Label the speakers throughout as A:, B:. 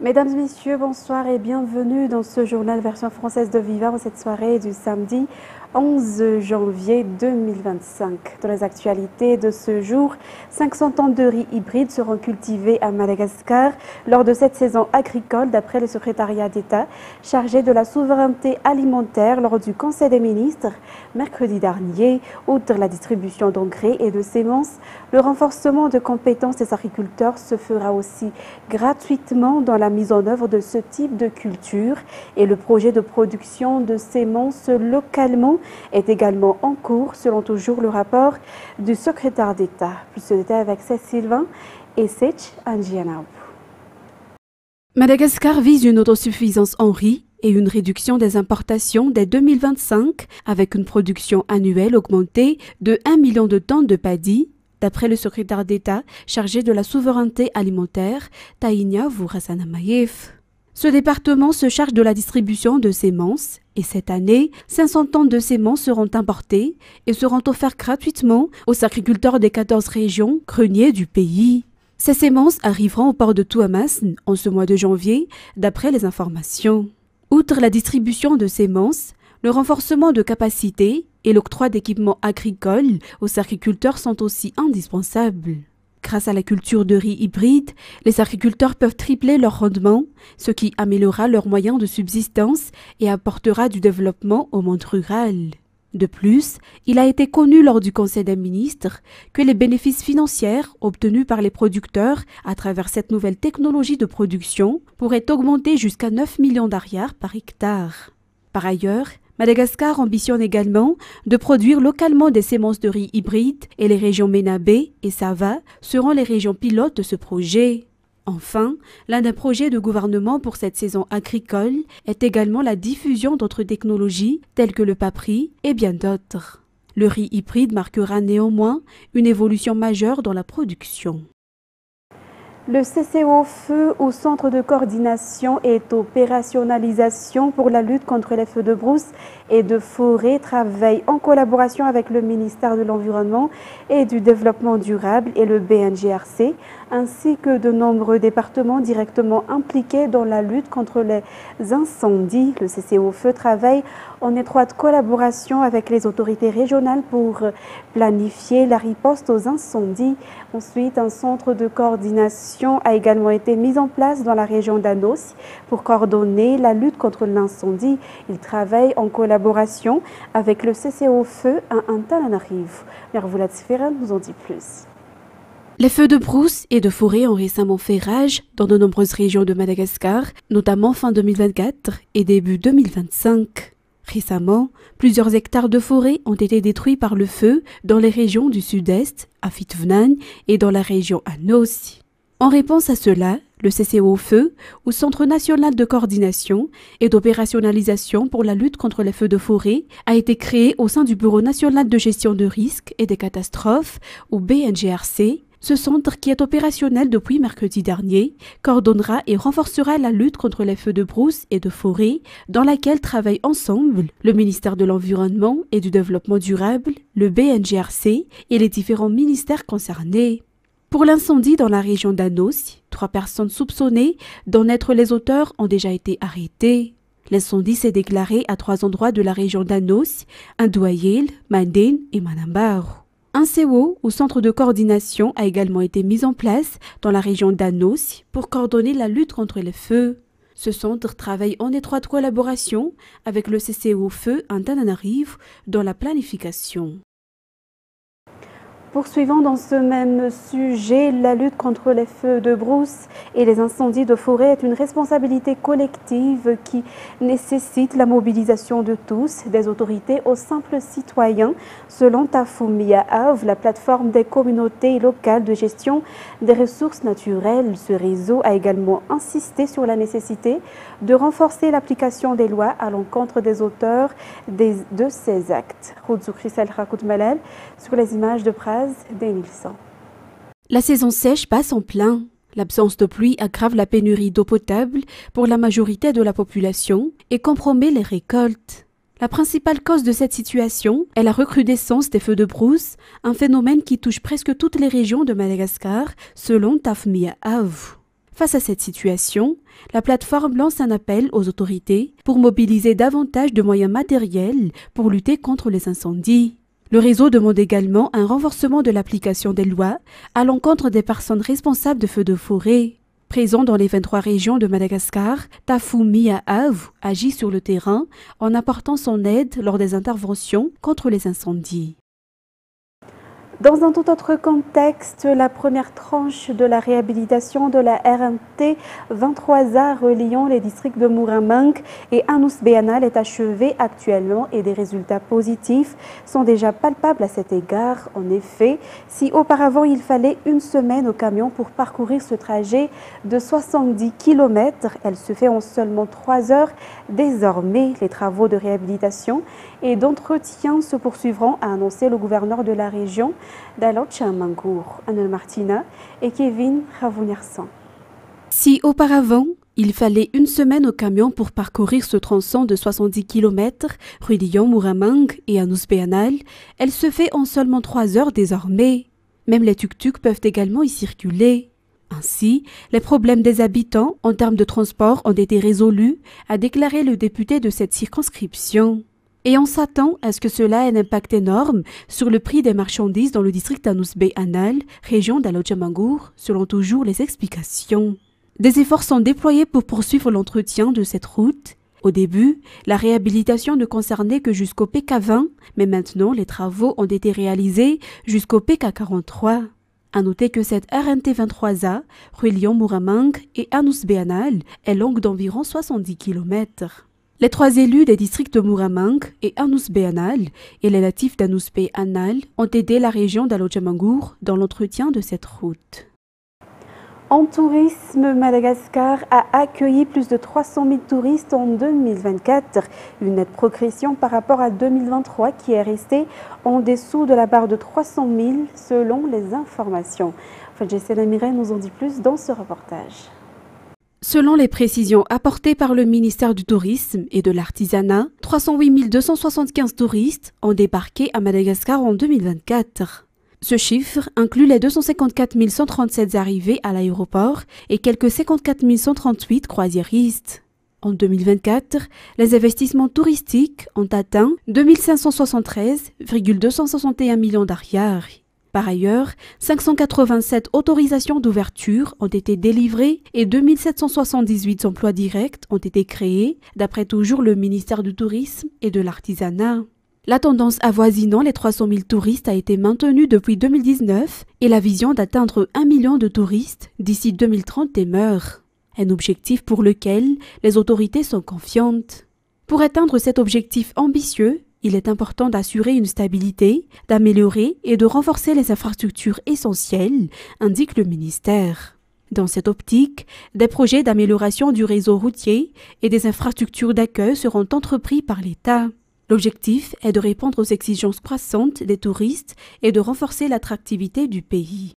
A: Mesdames et messieurs, bonsoir et bienvenue dans ce journal version française de Viva en cette soirée du samedi 11 janvier 2025. Dans les actualités de ce jour, 500 tonnes de riz hybride seront cultivées à Madagascar lors de cette saison agricole d'après le secrétariat d'État chargé de la souveraineté alimentaire lors du Conseil des ministres mercredi dernier. Outre la distribution d'engrais et de semences, le renforcement de compétences des agriculteurs se fera aussi gratuitement dans la mise en œuvre de ce type de culture et le projet de production de semences localement est également en cours selon toujours le rapport du secrétaire d'État. Plus de détails avec Cécile Sylvain et Sech Angianao.
B: Madagascar vise une autosuffisance en riz et une réduction des importations dès 2025 avec une production annuelle augmentée de 1 million de tonnes de paddy, d'après le secrétaire d'État chargé de la souveraineté alimentaire, Taïnia Vourasanamayev. Ce département se charge de la distribution de semences et cette année, 500 tonnes de semences seront importées et seront offertes gratuitement aux agriculteurs des 14 régions greniers du pays. Ces semences arriveront au port de Tuamasn en ce mois de janvier, d'après les informations. Outre la distribution de semences, le renforcement de capacités et l'octroi d'équipements agricoles aux agriculteurs sont aussi indispensables. Grâce à la culture de riz hybride, les agriculteurs peuvent tripler leur rendement, ce qui améliorera leurs moyens de subsistance et apportera du développement au monde rural. De plus, il a été connu lors du Conseil des ministres que les bénéfices financiers obtenus par les producteurs à travers cette nouvelle technologie de production pourraient augmenter jusqu'à 9 millions d'ariars par hectare. Par ailleurs, Madagascar ambitionne également de produire localement des semences de riz hybrides et les régions Menabé et Sava seront les régions pilotes de ce projet. Enfin, l'un des projets de gouvernement pour cette saison agricole est également la diffusion d'autres technologies telles que le papri et bien d'autres. Le riz hybride marquera néanmoins une évolution majeure dans la production.
A: Le cessez-au-feu au centre de coordination et opérationnalisation pour la lutte contre les feux de brousse et de forêt travaille en collaboration avec le ministère de l'Environnement et du Développement durable et le BNGRC, ainsi que de nombreux départements directement impliqués dans la lutte contre les incendies. Le cessez-au-feu travaille en étroite collaboration avec les autorités régionales pour planifier la riposte aux incendies. Ensuite, un centre de coordination a également été mis en place dans la région d'Anos pour coordonner la lutte contre l'incendie. Il travaille en collaboration avec le cessez-au-feu à Antananarivo. Mervoula Tsifera nous en dit plus.
B: Les feux de brousse et de forêt ont récemment fait rage dans de nombreuses régions de Madagascar, notamment fin 2024 et début 2025. Récemment, plusieurs hectares de forêt ont été détruits par le feu dans les régions du sud-est, à Fitvnan, et dans la région Anos. En réponse à cela, le cessez-au-feu, ou Centre national de coordination et d'opérationnalisation pour la lutte contre les feux de forêt, a été créé au sein du Bureau national de gestion de risques et des catastrophes, ou BNGRC. Ce centre, qui est opérationnel depuis mercredi dernier, coordonnera et renforcera la lutte contre les feux de brousse et de forêt, dans laquelle travaillent ensemble le ministère de l'Environnement et du Développement durable, le BNGRC et les différents ministères concernés. Pour l'incendie dans la région d'Anos, 3 personnes soupçonnées d'en être les auteurs ont déjà été arrêtées. L'incendie s'est déclaré à 3 endroits de la région d'Anos, Indouayel, Manden et Manambaro. Un CO, ou centre de coordination, a également été mis en place dans la région d'Anos pour coordonner la lutte contre les feux. Ce centre travaille en étroite collaboration avec le cessez-au-feu Antananarivo dans la planification.
A: Poursuivons dans ce même sujet, la lutte contre les feux de brousse et les incendies de forêt est une responsabilité collective qui nécessite la mobilisation de tous, des autorités aux simples citoyens. Selon Tafumia Av, la plateforme des communautés locales de gestion des ressources naturelles, ce réseau a également insisté sur la nécessité de renforcer l'application des lois à l'encontre des auteurs de ces actes. Sur les images de Praz.
B: La saison sèche passe en plein. L'absence de pluie aggrave la pénurie d'eau potable pour la majorité de la population et compromet les récoltes. La principale cause de cette situation est la recrudescence des feux de brousse, un phénomène qui touche presque toutes les régions de Madagascar, selon Tafumia Av. Face à cette situation, la plateforme lance un appel aux autorités pour mobiliser davantage de moyens matériels pour lutter contre les incendies. Le réseau demande également un renforcement de l'application des lois à l'encontre des personnes responsables de feux de forêt. Présent dans les 23 régions de Madagascar, Tafou Mia Avu agit sur le terrain en apportant son aide lors des interventions contre les incendies.
A: Dans un tout autre contexte, la première tranche de la réhabilitation de la RNT 23A reliant les districts de Muramang et Anus-Béanal est achevée actuellement et des résultats positifs sont déjà palpables à cet égard. En effet, si auparavant il fallait une semaine au camion pour parcourir ce trajet de 70 km, elle se fait en seulement 3 heures. Désormais, les travaux de réhabilitation et d'entretien se poursuivront, a annoncé le gouverneur de la région, d'Alochamangour, Anne Martina et Kevin Ravuniarsan.
B: Si auparavant, il fallait une semaine au camion pour parcourir ce tronçon de 70 km reliant Muramang et Anus-Béanal, elle se fait en seulement 3 heures désormais. Même les tuk-tuk peuvent également y circuler. Ainsi, les problèmes des habitants en termes de transport ont été résolus, a déclaré le député de cette circonscription. Et on s'attend à ce que cela ait un impact énorme sur le prix des marchandises dans le district d'Anus-Béanal, région d'Alochamangour, selon toujours les explications. Des efforts sont déployés pour poursuivre l'entretien de cette route. Au début, la réhabilitation ne concernait que jusqu'au PK20, mais maintenant les travaux ont été réalisés jusqu'au PK43. À noter que cette RNT 23A, reliant Muramang et Anus-Béanal, est longue d'environ 70 km. Les 3 élus des districts de Muramang et Anus-Béanal et les natifs d'Anus-Béanal ont aidé la région d'Alochamangour dans l'entretien de cette route.
A: En tourisme, Madagascar a accueilli plus de 300 000 touristes en 2024, une nette progression par rapport à 2023 qui est restée en dessous de la barre de 300 000 selon les informations. Jessé Lamiré nous en dit plus dans ce reportage.
B: Selon les précisions apportées par le ministère du Tourisme et de l'Artisanat, 308 275 touristes ont débarqué à Madagascar en 2024. Ce chiffre inclut les 254 137 arrivées à l'aéroport et quelques 54 138 croisiéristes. En 2024, les investissements touristiques ont atteint 2 573,261 millions d'ariary. Par ailleurs, 587 autorisations d'ouverture ont été délivrées et 2 778 emplois directs ont été créés, d'après toujours le ministère du Tourisme et de l'Artisanat. La tendance avoisinant les 300 000 touristes a été maintenue depuis 2019 et la vision d'atteindre 1 million de touristes d'ici 2030 demeure. Un objectif pour lequel les autorités sont confiantes. Pour atteindre cet objectif ambitieux, il est important d'assurer une stabilité, d'améliorer et de renforcer les infrastructures essentielles, indique le ministère. Dans cette optique, des projets d'amélioration du réseau routier et des infrastructures d'accueil seront entrepris par l'État. L'objectif est de répondre aux exigences croissantes des touristes et de renforcer l'attractivité du pays.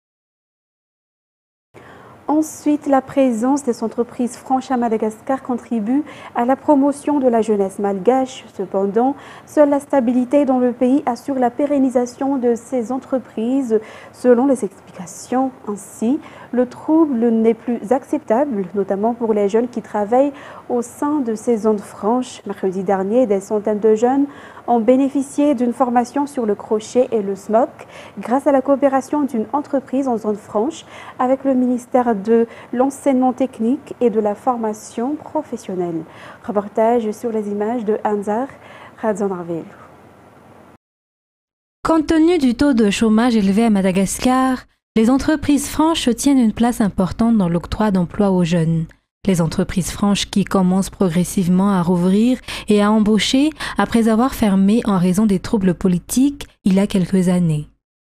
A: Ensuite, la présence des entreprises franches à Madagascar contribue à la promotion de la jeunesse malgache. Cependant, seule la stabilité dans le pays assure la pérennisation de ces entreprises, selon les explications. Ainsi, le trouble n'est plus acceptable, notamment pour les jeunes qui travaillent au sein de ces zones franches. Mercredi dernier, des centaines de jeunes ont bénéficié d'une formation sur le crochet et le smock grâce à la coopération d'une entreprise en zone franche avec le ministère de l'enseignement technique et de la formation professionnelle. Reportage sur les images de Anzar Radzanarvelu.
C: Compte tenu du taux de chômage élevé à Madagascar, les entreprises franches tiennent une place importante dans l'octroi d'emplois aux jeunes. Les entreprises franches qui commencent progressivement à rouvrir et à embaucher après avoir fermé en raison des troubles politiques il y a quelques années.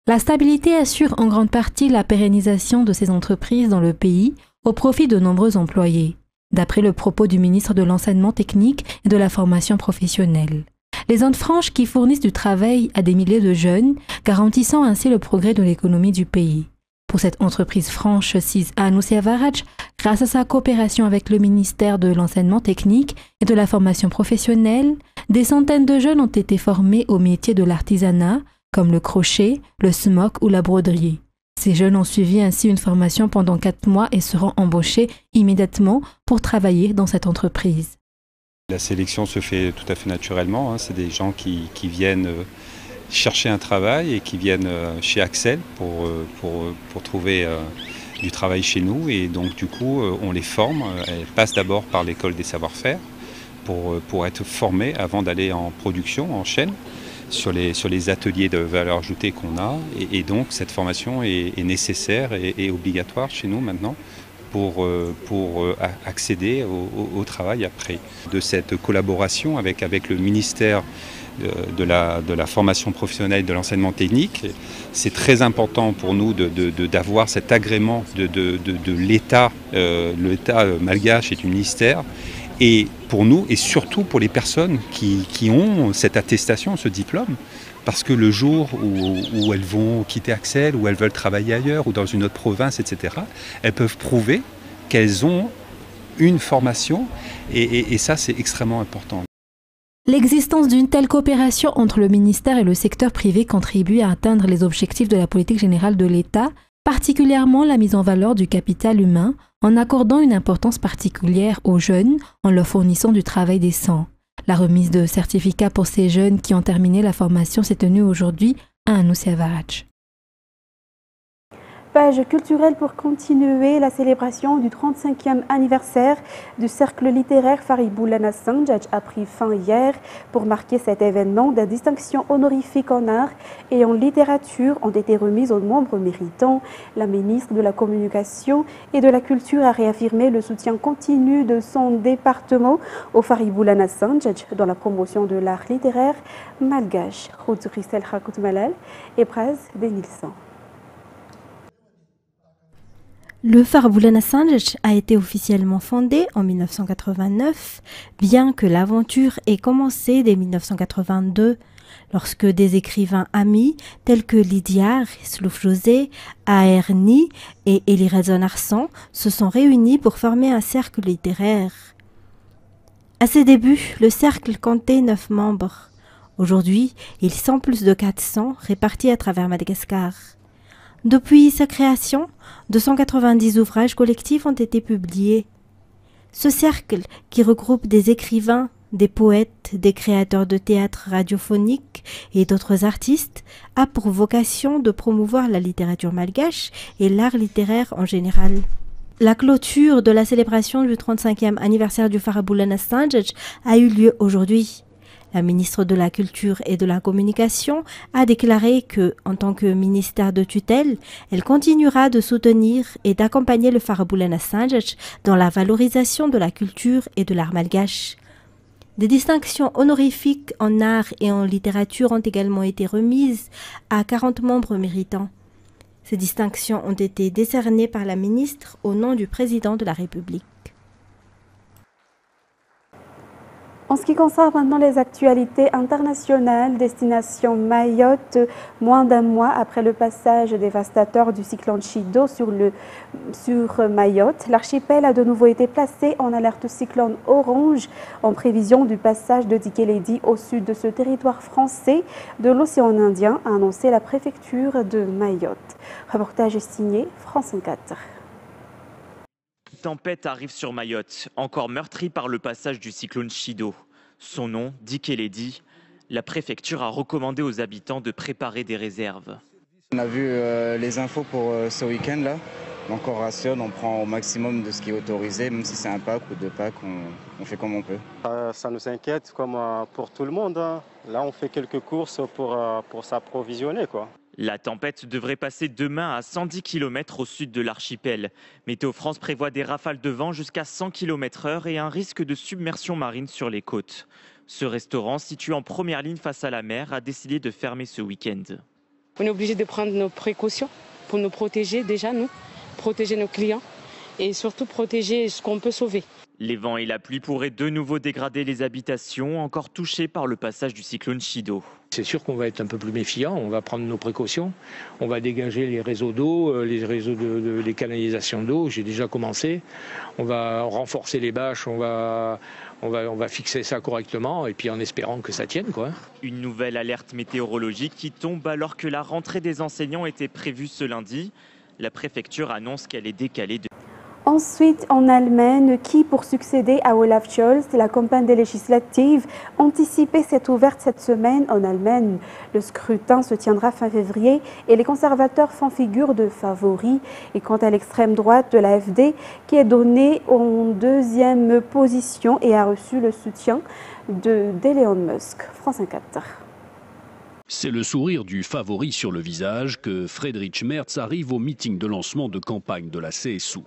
C: La stabilité assure en grande partie la pérennisation de ces entreprises dans le pays au profit de nombreux employés, d'après le propos du ministre de l'Enseignement technique et de la formation professionnelle. Les zones franches qui fournissent du travail à des milliers de jeunes, garantissant ainsi le progrès de l'économie du pays. Pour cette entreprise franche sise à Nusiavaraj, grâce à sa coopération avec le ministère de l'Enseignement technique et de la formation professionnelle, des centaines de jeunes ont été formés au métier de l'artisanat, comme le crochet, le smock ou la broderie. Ces jeunes ont suivi ainsi une formation pendant 4 mois et seront embauchés immédiatement pour travailler dans cette entreprise.
D: La sélection se fait tout à fait naturellement. C'est des gens qui viennent chercher un travail et qui viennent chez Axel pour trouver du travail chez nous. Et donc du coup, on les forme. Elles passent d'abord par l'école des savoir-faire pour être formées avant d'aller en production, en chaîne, sur les ateliers de valeur ajoutée qu'on a. Et donc cette formation est nécessaire et obligatoire chez nous maintenant pour accéder au travail après. De cette collaboration avec le ministère de la formation professionnelle et de l'enseignement technique, c'est très important pour nous d'avoir cet agrément de l'État. L'État malgache est un ministère. Et pour nous, et surtout pour les personnes qui ont cette attestation, ce diplôme, parce que le jour où elles vont quitter Axel, où elles veulent travailler ailleurs, ou dans une autre province, etc., elles peuvent prouver qu'elles ont une formation, et ça, c'est extrêmement important.
C: L'existence d'une telle coopération entre le ministère et le secteur privé contribue à atteindre les objectifs de la politique générale de l'État, particulièrement la mise en valeur du capital humain, en accordant une importance particulière aux jeunes en leur fournissant du travail décent. La remise de certificats pour ces jeunes qui ont terminé la formation s'est tenue aujourd'hui à Anusiavaraj.
A: Page culturelle pour continuer la célébration du 35e anniversaire du cercle littéraire Fariboulana Sanjaj a pris fin hier. Pour marquer cet événement, des distinctions honorifiques en art et en littérature ont été remises aux membres méritants. La ministre de la Communication et de la Culture a réaffirmé le soutien continu de son département au Fariboulana Sanjaj dans la promotion de l'art littéraire malgache. Roudzourisel Hakout Malal et Praz Denilson.
E: Le Fariboulana Sanjaj a été officiellement fondé en 1989, bien que l'aventure ait commencé dès 1982, lorsque des écrivains amis tels que Lydia, Slouf José, Aerni et Elirazon Arsan se sont réunis pour former un cercle littéraire. À ses débuts, le cercle comptait 9 membres. Aujourd'hui, ils sont plus de 400 répartis à travers Madagascar. Depuis sa création, 290 ouvrages collectifs ont été publiés. Ce cercle, qui regroupe des écrivains, des poètes, des créateurs de théâtre radiophonique et d'autres artistes, a pour vocation de promouvoir la littérature malgache et l'art littéraire en général. La clôture de la célébration du 35e anniversaire du Fariboulana Sanjaj a eu lieu aujourd'hui. La ministre de la Culture et de la Communication a déclaré que, en tant que ministère de tutelle, elle continuera de soutenir et d'accompagner le Fariboulana Sanjaj dans la valorisation de la culture et de l'art malgache. Des distinctions honorifiques en art et en littérature ont également été remises à 40 membres méritants. Ces distinctions ont été décernées par la ministre au nom du président de la République.
A: En ce qui concerne maintenant les actualités internationales, destination Mayotte, moins d'un mois après le passage dévastateur du cyclone Chido sur Mayotte, l'archipel a de nouveau été placé en alerte cyclone orange en prévision du passage de Dikeledi au sud de ce territoire français de l'océan Indien, a annoncé la préfecture de Mayotte. Reportage signé France 24.
F: Tempête arrive sur Mayotte, encore meurtrie par le passage du cyclone Chido. Son nom, Dikeledi, la préfecture a recommandé aux habitants de préparer des réserves.
G: On a vu les infos pour ce week-end-là, donc on rationne, on prend au maximum de ce qui est autorisé, même si c'est un pack ou 2 packs, on fait comme on peut.
H: Ça nous inquiète comme pour tout le monde. Là, on fait quelques courses pour s'approvisionner, quoi.
F: La tempête devrait passer demain à 110 km au sud de l'archipel. Météo France prévoit des rafales de vent jusqu'à 100 km/h et un risque de submersion marine sur les côtes. Ce restaurant, situé en première ligne face à la mer, a décidé de fermer ce week-end.
I: On est obligé de prendre nos précautions pour nous protéger déjà, nous, protéger nos clients et surtout protéger ce qu'on peut sauver.
F: Les vents et la pluie pourraient de nouveau dégrader les habitations, encore touchées par le passage du cyclone Chido.
J: C'est sûr qu'on va être un peu plus méfiant, on va prendre nos précautions, on va dégager les réseaux d'eau, les réseaux les canalisations d'eau, j'ai déjà commencé, on va renforcer les bâches, on va fixer ça correctement et puis en espérant que ça tienne, quoi.
F: Une nouvelle alerte météorologique qui tombe alors que la rentrée des enseignants était prévue ce lundi. La préfecture annonce qu'elle est décalée de...
A: Ensuite, en Allemagne, qui, pour succéder à Olaf Scholz, la campagne des législatives anticipée s'est ouverte cette semaine en Allemagne. Le scrutin se tiendra fin février et les conservateurs font figure de favoris. Et quant à l'extrême droite de l'AfD, qui est donnée en deuxième position et a reçu le soutien d'Elon Musk. France 24.
K: C'est le sourire du favori sur le visage que Friedrich Merz arrive au meeting de lancement de campagne de la CSU.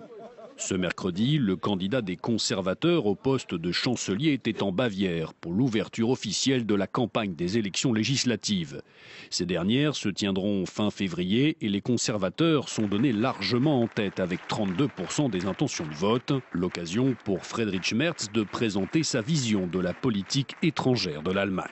K: Ce mercredi, le candidat des conservateurs au poste de chancelier était en Bavière pour l'ouverture officielle de la campagne des élections législatives. Ces dernières se tiendront fin février et les conservateurs sont donnés largement en tête avec 32% des intentions de vote. L'occasion pour Friedrich Merz de présenter sa vision de la politique étrangère de l'Allemagne.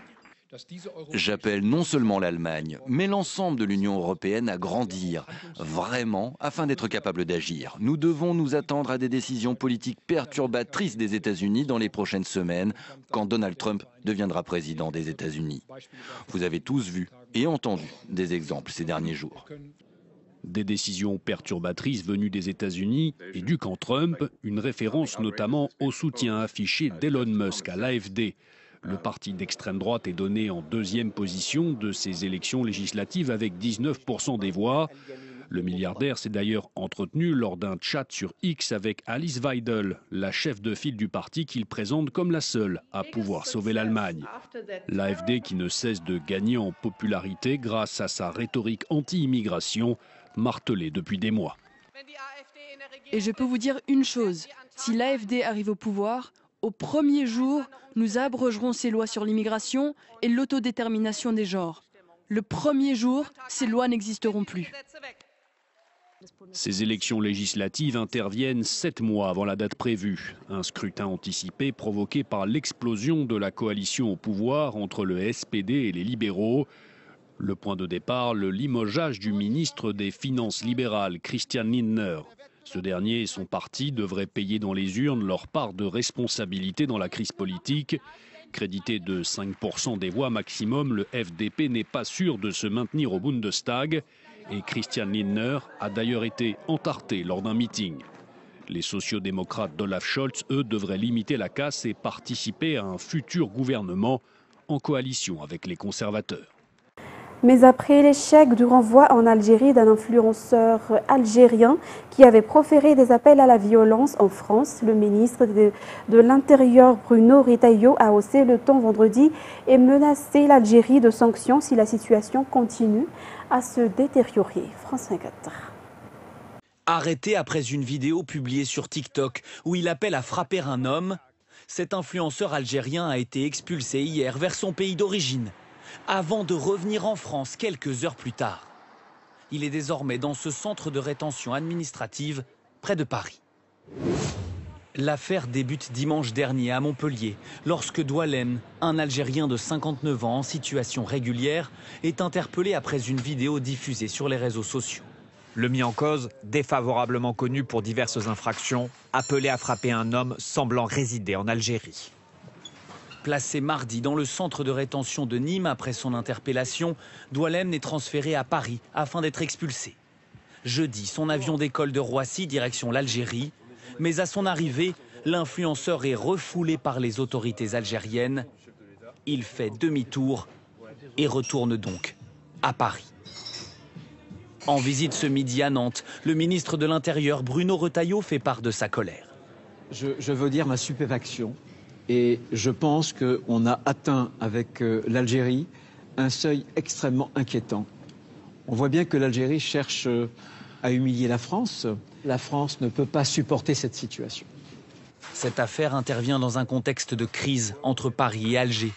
L: J'appelle non seulement l'Allemagne, mais l'ensemble de l'Union européenne à grandir, vraiment, afin d'être capable d'agir. Nous devons nous attendre à des décisions politiques perturbatrices des États-Unis dans les prochaines semaines, quand Donald Trump deviendra président des États-Unis. Vous avez tous vu et entendu des exemples ces derniers jours.
K: Des décisions perturbatrices venues des États-Unis et du camp Trump, une référence notamment au soutien affiché d'Elon Musk à l'AfD. Le parti d'extrême droite est donné en deuxième position de ces élections législatives avec 19% des voix. Le milliardaire s'est d'ailleurs entretenu lors d'un chat sur X avec Alice Weidel, la chef de file du parti qu'il présente comme la seule à pouvoir sauver l'Allemagne. L'AfD qui ne cesse de gagner en popularité grâce à sa rhétorique anti-immigration, martelée depuis des mois.
M: Et je peux vous dire une chose, si l'AfD arrive au pouvoir, au premier jour, nous abrogerons ces lois sur l'immigration et l'autodétermination des genres. Le premier jour, ces lois n'existeront plus.
K: Ces élections législatives interviennent 7 mois avant la date prévue. Un scrutin anticipé provoqué par l'explosion de la coalition au pouvoir entre le SPD et les libéraux. Le point de départ, le limogeage du ministre des Finances libérales, Christian Lindner. Ce dernier et son parti devraient payer dans les urnes leur part de responsabilité dans la crise politique. Crédité de 5% des voix maximum, le FDP n'est pas sûr de se maintenir au Bundestag. Et Christian Lindner a d'ailleurs été entarté lors d'un meeting. Les sociodémocrates d'Olaf Scholz, eux, devraient limiter la casse et participer à un futur gouvernement en coalition avec les conservateurs.
A: Mais après l'échec du renvoi en Algérie d'un influenceur algérien qui avait proféré des appels à la violence en France, le ministre de l'Intérieur Bruno Retailleau a haussé le ton vendredi et menacé l'Algérie de sanctions si la situation continue à se détériorer. France 24.
N: Arrêté après une vidéo publiée sur TikTok où il appelle à frapper un homme, cet influenceur algérien a été expulsé hier vers son pays d'origine, avant de revenir en France quelques heures plus tard. Il est désormais dans ce centre de rétention administrative près de Paris. L'affaire débute dimanche dernier à Montpellier, lorsque Doualem, un Algérien de 59 ans en situation régulière, est interpellé après une vidéo diffusée sur les réseaux sociaux.
O: Le mis en cause, défavorablement connu pour diverses infractions, appelé à frapper un homme semblant résider en Algérie.
N: Placé mardi dans le centre de rétention de Nîmes après son interpellation, Doualem est transféré à Paris afin d'être expulsé. Jeudi, son avion décolle de Roissy direction l'Algérie, mais à son arrivée, l'influenceur est refoulé par les autorités algériennes. Il fait demi-tour et retourne donc à Paris. En visite ce midi à Nantes, le ministre de l'Intérieur Bruno Retailleau fait part de sa colère.
P: Je veux dire ma stupéfaction. Et je pense qu'on a atteint avec l'Algérie un seuil extrêmement inquiétant. On voit bien que l'Algérie cherche à humilier la France. La France ne peut pas supporter cette situation.
N: Cette affaire intervient dans un contexte de crise entre Paris et Alger.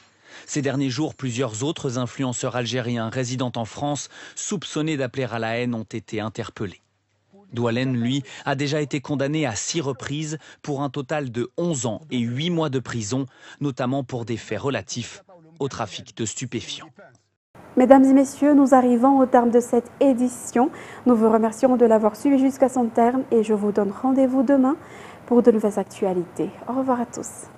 N: Ces derniers jours, plusieurs autres influenceurs algériens résidant en France, soupçonnés d'appeler à la haine, ont été interpellés. Doualen, lui, a déjà été condamné à 6 reprises pour un total de 11 ans et 8 mois de prison, notamment pour des faits relatifs au trafic de stupéfiants.
A: Mesdames et messieurs, nous arrivons au terme de cette édition. Nous vous remercions de l'avoir suivi jusqu'à son terme et je vous donne rendez-vous demain pour de nouvelles actualités. Au revoir à tous.